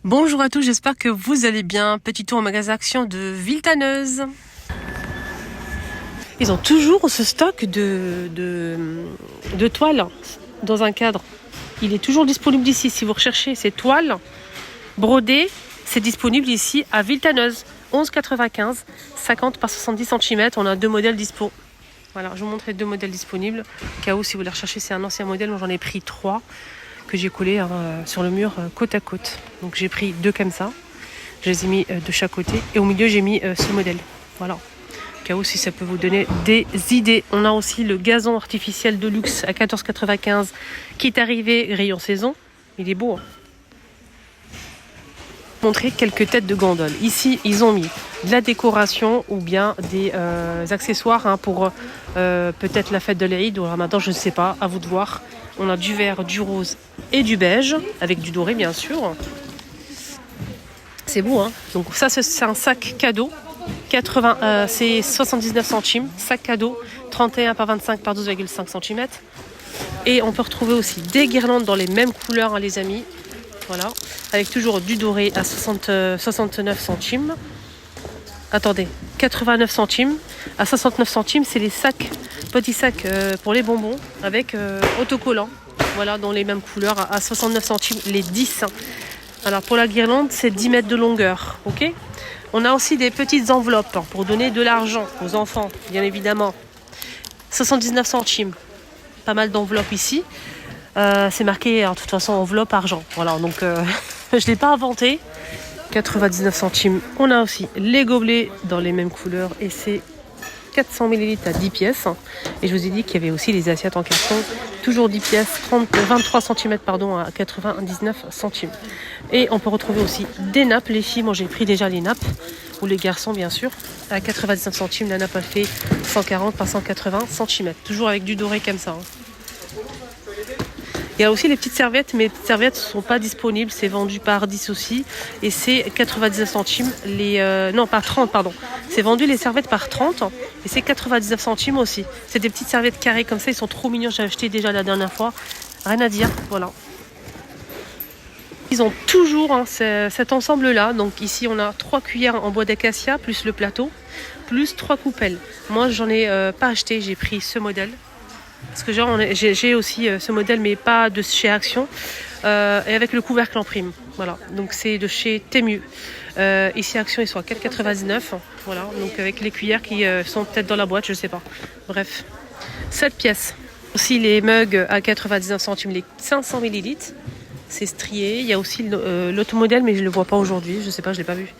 Bonjour à tous, j'espère que vous allez bien. Petit tour au magasin Action de Villetaneuse. Ils ont toujours ce stock de toiles dans un cadre. Il est toujours disponible ici. Si vous recherchez ces toiles brodées, c'est disponible ici à Villetaneuse. 11,95, 50 par 70 cm. On a deux modèles dispo. Voilà, je vous montre les deux modèles disponibles. Au cas où, si vous les recherchez, c'est un ancien modèle. Moi, j'en ai pris 3 que j'ai collé sur le mur côte à côte. Donc j'ai pris 2 comme ça. Je les ai mis de chaque côté. Et au milieu, j'ai mis ce modèle. Voilà. Au cas où, si ça peut vous donner des idées. On a aussi le gazon artificiel de luxe à 14,95 qui est arrivé rayon saison. Il est beau. Hein. Montrer quelques têtes de gondole. Ici, ils ont mis de la décoration ou bien des accessoires pour peut-être la fête de l'Aïd ou Ramadan, je ne sais pas, à vous de voir. On a du vert, du rose et du beige, avec du doré bien sûr. C'est beau, hein. Donc ça, c'est un sac cadeau. C'est 79 centimes. Sac cadeau, 31 par 25 par 12,5 cm. Et on peut retrouver aussi des guirlandes dans les mêmes couleurs, hein, les amis. Voilà, avec toujours du doré à 69 centimes. Attendez, 89 centimes. À 69 centimes, c'est les sacs, petits sacs pour les bonbons avec autocollant. Voilà, dans les mêmes couleurs à 69 centimes, les 10. Alors pour la guirlande, c'est 10 mètres de longueur. Ok. On a aussi des petites enveloppes pour donner de l'argent aux enfants, bien évidemment. 79 centimes. Pas mal d'enveloppes ici. C'est marqué, de toute façon, enveloppe argent. Voilà, donc je ne l'ai pas inventé. 99 centimes. On a aussi les gobelets dans les mêmes couleurs et c'est 400 ml à 10 pièces. Et je vous ai dit qu'il y avait aussi les assiettes en carton. Toujours 10 pièces, 23 cm à 99 centimes. Et on peut retrouver aussi des nappes. Les filles, moi j'ai pris déjà les nappes. Ou les garçons bien sûr. À 99 centimes, la nappe a fait 140 par 180 cm. Toujours avec du doré comme ça. Hein. Il y a aussi les petites serviettes, mais les petites serviettes ne sont pas disponibles. C'est vendu par 10 aussi. Et c'est 99 centimes. Non, par 30, pardon. C'est vendu les serviettes par 30. Et c'est 99 centimes aussi. C'est des petites serviettes carrées comme ça. Ils sont trop mignons. J'ai acheté déjà la dernière fois. Rien à dire. Voilà. Ils ont toujours cet ensemble-là. Donc ici, on a 3 cuillères en bois d'acacia, plus le plateau, plus 3 coupelles. Moi, j'en ai pas acheté. J'ai pris ce modèle. Parce que j'ai aussi ce modèle, mais pas de chez Action, et avec le couvercle en prime. Voilà, donc c'est de chez Temu. Ici Action, ils sont à 4,99. Voilà, donc avec les cuillères qui sont peut-être dans la boîte, je sais pas. Bref, 7 pièces. Aussi les mugs à 99 centimes, les 500 ml. C'est strié. Il y a aussi l'autre modèle, mais je ne le vois pas aujourd'hui. Je sais pas, je l'ai pas vu.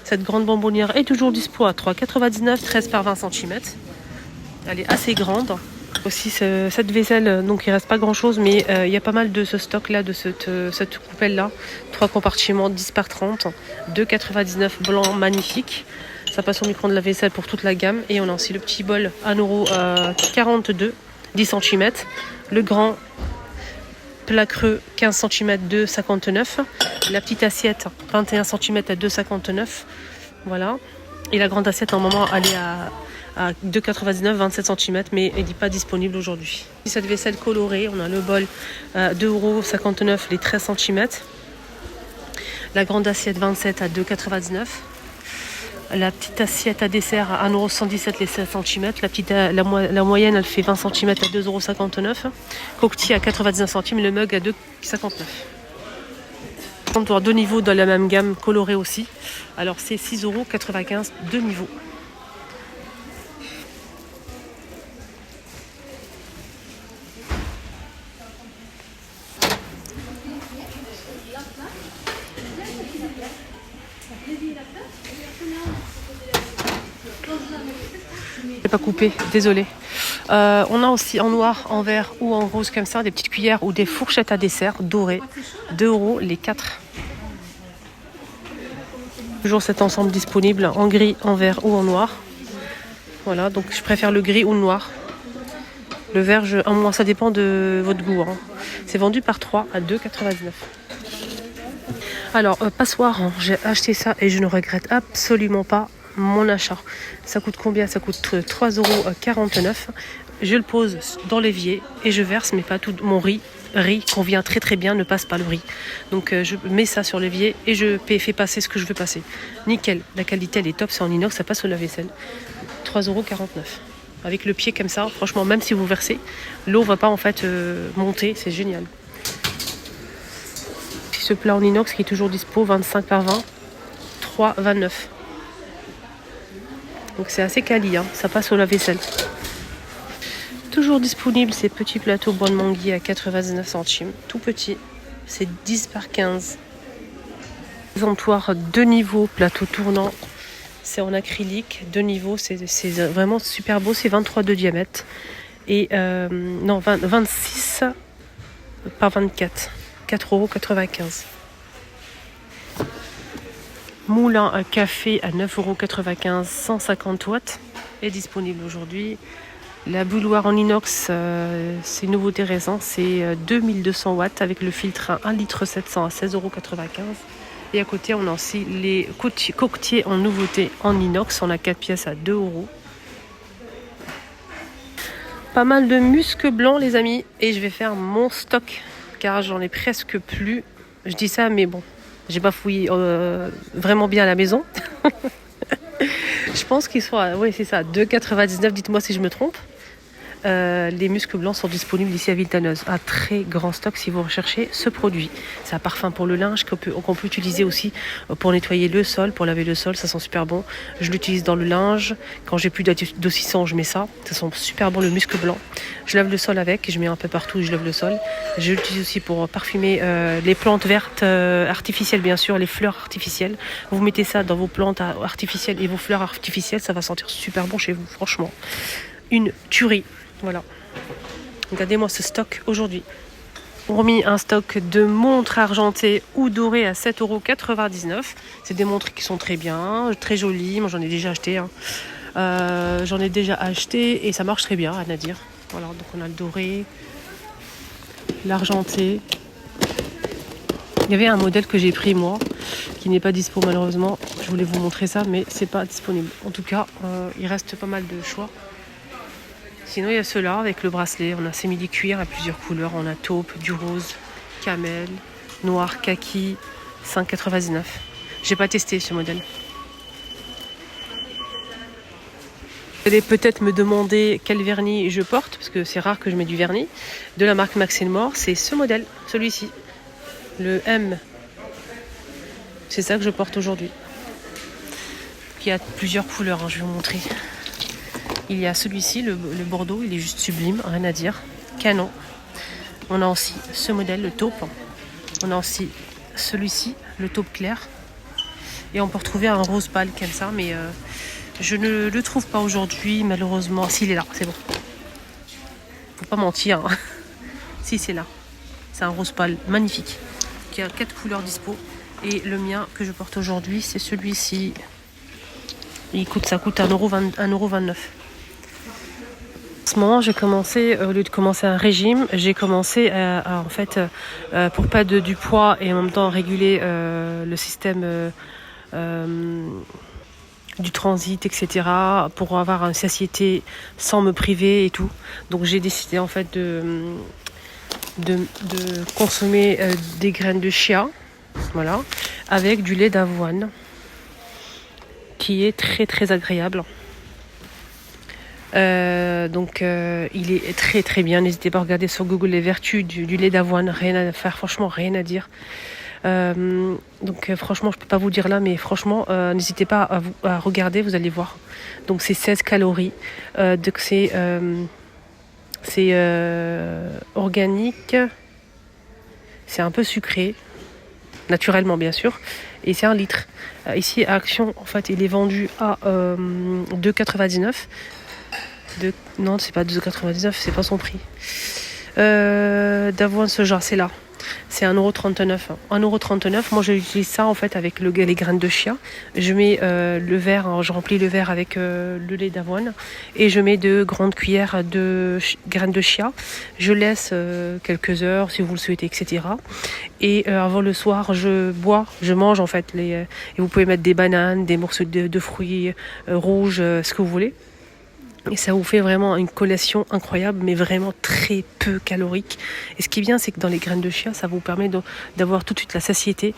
Cette grande bonbonnière est toujours dispo à 3,99, 13 par 20 cm. Elle est assez grande. Aussi cette vaisselle, donc il reste pas grand chose, mais il y a pas mal de ce stock là, de cette coupelle là. 3 compartiments 10 par 30, 2,99 blanc magnifique. Ça passe au micro de la vaisselle pour toute la gamme. Et on a aussi le petit bol à 1,42 €, 10 cm. Le grand plat creux 15 cm 2,59. La petite assiette 21 cm à 2,59. Voilà. Et la grande assiette en moment elle est à 2,99, 27 cm, mais elle n'est pas disponible aujourd'hui. Cette vaisselle colorée, on a le bol à 2,59 €, les 13 cm. La grande assiette 27 à 2,99 €. La petite assiette à dessert à 1,117 €, les 16 cm. La moyenne, elle fait 20 cm à 2,59 €. Coquetier à 99 centimes, le mug à 2,59 €. Comptoir 2 niveaux dans la même gamme, coloré aussi. Alors c'est 6,95 €, 2 niveaux. Pas coupé, désolé. On a aussi en noir, en vert ou en rose comme ça des petites cuillères ou des fourchettes à dessert dorées, 2 € les 4. Toujours cet ensemble disponible en gris, en vert ou en noir. Voilà, donc je préfère le gris ou le noir. Le vert, moi, ça dépend de votre goût. Hein. C'est vendu par 3 à 2,99. Alors, passoire, hein, j'ai acheté ça et je ne regrette absolument pas mon achat. Ça coûte combien? Ça coûte 3,49 €. Je le pose dans l'évier et je verse, mais pas tout mon riz. riz convient très très bien, ne passe pas le riz. Donc je mets ça sur l'évier et je fais passer ce que je veux passer. Nickel, la qualité elle est top, c'est en inox, ça passe au lave-vaisselle. 3,49 €. Avec le pied comme ça, franchement, même si vous versez, l'eau va pas en fait monter, c'est génial. Puis ce plat en inox qui est toujours dispo, 25 par 20, 3,29 €. Donc c'est assez quali, hein, ça passe au lave-vaisselle. Toujours disponible ces petits plateaux bois de manguier à 99 centimes, tout petit, c'est 10 par 15. Présentoir 2 niveaux, plateau tournant, c'est en acrylique, 2 niveaux, c'est vraiment super beau, c'est 23 de diamètre. Et non, 26 par 24, 4,95 €. Moulin à café à 9,95 €, 150 watts, est disponible aujourd'hui. La bouilloire en inox, c'est une nouveauté récente, c'est 2200 watts avec le filtre à 1,7 litre à 16,95 €. Et à côté, on a aussi les coquetiers en nouveauté en inox. On a 4 pièces à 2 €. Pas mal de muscles blancs, les amis. Et je vais faire mon stock, car j'en ai presque plus. Je dis ça, mais bon, j'ai pas fouillé vraiment bien à la maison. Je pense qu'ils sont à, oui, c'est ça, 2,99 €. Dites-moi si je me trompe. Les muscles blancs sont disponibles ici à Villetaneuse. Un très grand stock si vous recherchez ce produit. C'est un parfum pour le linge qu'on peut utiliser aussi pour nettoyer le sol, pour laver le sol. Ça sent super bon. Je l'utilise dans le linge. Quand j'ai plus d'adoucissant, je mets ça. Ça sent super bon le muscle blanc. Je lave le sol avec. Je mets un peu partout. Je lave le sol. Je l'utilise aussi pour parfumer les plantes vertes artificielles, bien sûr, les fleurs artificielles. Vous mettez ça dans vos plantes artificielles et vos fleurs artificielles. Ça va sentir super bon chez vous, franchement. Une tuerie. Voilà. Regardez-moi ce stock aujourd'hui. On a remis un stock de montres argentées ou dorées à 7,99 €. C'est des montres qui sont très bien, très jolies. Moi, j'en ai déjà acheté. Hein. J'en ai déjà acheté et ça marche très bien, rien à dire. Voilà, donc on a le doré, l'argenté. Il y avait un modèle que j'ai pris moi, qui n'est pas dispo malheureusement. Je voulais vous montrer ça, mais c'est pas disponible. En tout cas, il reste pas mal de choix. Sinon, il y a ceux-là avec le bracelet. On a sémili-cuir à plusieurs couleurs. On a taupe, du rose, camel, noir, kaki, 5,99 €. J'ai pas testé ce modèle. Vous allez peut-être me demander quel vernis je porte, parce que c'est rare que je mets du vernis. De la marque Max & More, c'est ce modèle, celui-ci. Le M. C'est ça que je porte aujourd'hui. Il y a plusieurs couleurs, hein, je vais vous montrer. Il y a celui-ci, le bordeaux, il est juste sublime, rien à dire. Canon. On a aussi ce modèle, le taupe. On a aussi celui-ci, le taupe clair. Et on peut retrouver un rose pâle comme ça, mais je ne le trouve pas aujourd'hui, malheureusement. S'il est là, c'est bon. Faut pas mentir. Hein. Si, c'est là. C'est un rose pâle magnifique. Qui a 4 couleurs dispo. Et le mien que je porte aujourd'hui, c'est celui-ci. Ça coûte 1,29 €. En ce moment, j'ai commencé, au lieu de commencer un régime, j'ai commencé en fait, pour perdre du poids et en même temps réguler le système du transit, etc., pour avoir une satiété sans me priver et tout. Donc j'ai décidé en fait de consommer des graines de chia, voilà, avec du lait d'avoine, qui est très très agréable. Il est très très bien. N'hésitez pas à regarder sur Google les vertus du lait d'avoine. Rien à faire, franchement, rien à dire. Franchement, je peux pas vous dire là, mais franchement, n'hésitez pas à regarder, vous allez voir. Donc c'est 16 calories. C'est organique. C'est un peu sucré, naturellement bien sûr. Et c'est 1 litre. Ici à Action, en fait, il est vendu à 2,99 €. Non, c'est pas 2,99 €, c'est pas son prix. D'avoine soja, c'est là. C'est 1,39 €. 1,39 €. Moi, j'utilise ça en fait avec les graines de chia. Je mets le verre, hein, je remplis le verre avec le lait d'avoine et je mets 2 grandes cuillères de graines de chia. Je laisse quelques heures si vous le souhaitez, etc. Et avant le soir, je mange en fait. Et vous pouvez mettre des bananes, des morceaux de fruits rouges, ce que vous voulez. Et ça vous fait vraiment une collation incroyable, mais vraiment très peu calorique. Et ce qui est bien, c'est que dans les graines de chia, ça vous permet d'avoir tout de suite la satiété.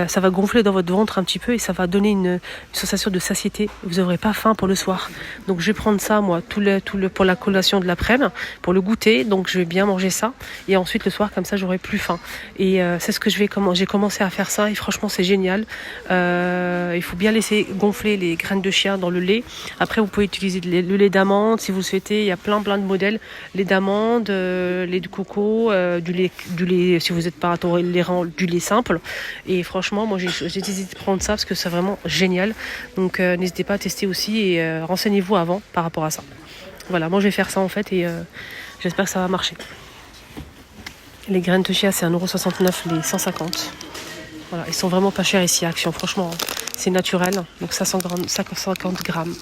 Ça va gonfler dans votre ventre un petit peu et ça va donner une sensation de satiété. Vous n'aurez pas faim pour le soir. Donc je vais prendre ça, moi, pour la collation de l'après-midi, pour le goûter. Donc je vais bien manger ça. Et ensuite, le soir, comme ça, j'aurai plus faim. Et c'est ce que j'ai commencé à faire ça. Et franchement, c'est génial. Il faut bien laisser gonfler les graines de chia dans le lait. Après, vous pouvez utiliser le lait d'amande si vous le souhaitez. Il y a plein de modèles. Lait d'amande, lait de coco, du lait si vous n'êtes pas intolérant, du lait simple. Et franchement, moi, j'ai décidé de prendre ça parce que c'est vraiment génial. Donc, n'hésitez pas à tester aussi et renseignez-vous avant par rapport à ça. Voilà, moi, je vais faire ça en fait et j'espère que ça va marcher. Les graines de chia, c'est 1,69 € les 150. Voilà, ils sont vraiment pas chers ici à Action, franchement. C'est naturel, donc 550 grammes.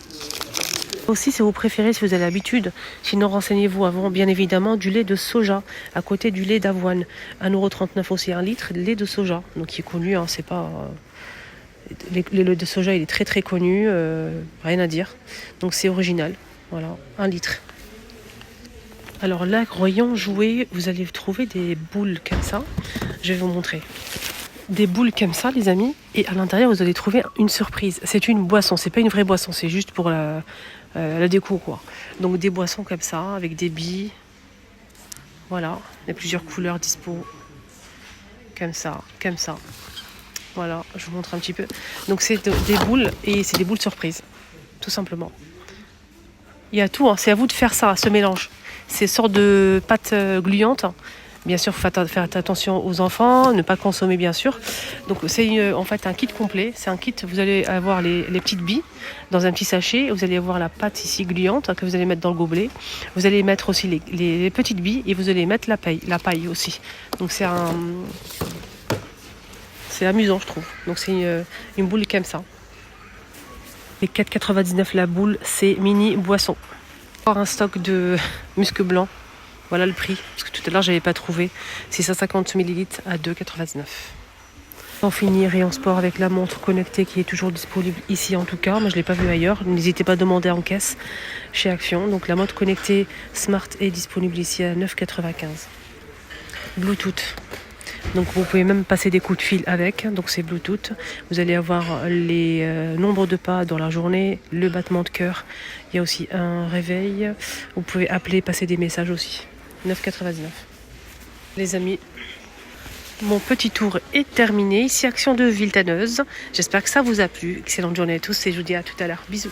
Aussi, si vous préférez, si vous avez l'habitude, sinon renseignez-vous avant, bien évidemment, du lait de soja, à côté du lait d'avoine. 1,39 € aussi, 1 litre de lait de soja, donc qui est connu, hein, c'est pas... le lait de soja, il est très connu, rien à dire. Donc c'est original, voilà, 1 litre. Alors là, rayon jouet, vous allez trouver des boules comme ça. Je vais vous montrer. Des boules comme ça, les amis. Et à l'intérieur, vous allez trouver une surprise. C'est une boisson, c'est pas une vraie boisson, c'est juste pour la déco, quoi. Donc des boissons comme ça, avec des billes. Voilà, il y a plusieurs couleurs dispo. Comme ça, comme ça. Voilà, je vous montre un petit peu. Donc c'est des boules, et c'est des boules surprises, tout simplement. Il y a tout, hein. C'est à vous de faire ça, ce mélange. Ces sortes de pâtes gluantes. Bien sûr, il faut faire attention aux enfants, ne pas consommer bien sûr. Donc c'est en fait un kit complet. C'est un kit, vous allez avoir les petites billes dans un petit sachet. Vous allez avoir la pâte ici gluante que vous allez mettre dans le gobelet. Vous allez mettre aussi les petites billes et vous allez mettre la paille aussi. Donc c'est amusant, je trouve. Donc c'est une boule comme ça. Les 4,99 la boule, c'est mini boisson. Encore un stock de musc blanc. Voilà le prix, parce que tout à l'heure, je n'avais pas trouvé. C'est 150 ml à 2,99 €. On finit rayon sport avec la montre connectée qui est toujours disponible ici en tout cas. Moi, je ne l'ai pas vue ailleurs. N'hésitez pas à demander en caisse chez Action. Donc la montre connectée Smart est disponible ici à 9,95 €. Bluetooth. Donc vous pouvez même passer des coups de fil avec, donc c'est Bluetooth. Vous allez avoir les nombres de pas dans la journée, le battement de cœur. Il y a aussi un réveil. Vous pouvez appeler, passer des messages aussi. 9,99 €. Les amis, mon petit tour est terminé. Ici Action de Villetaneuse. J'espère que ça vous a plu. Excellente journée à tous et je vous dis à tout à l'heure. Bisous.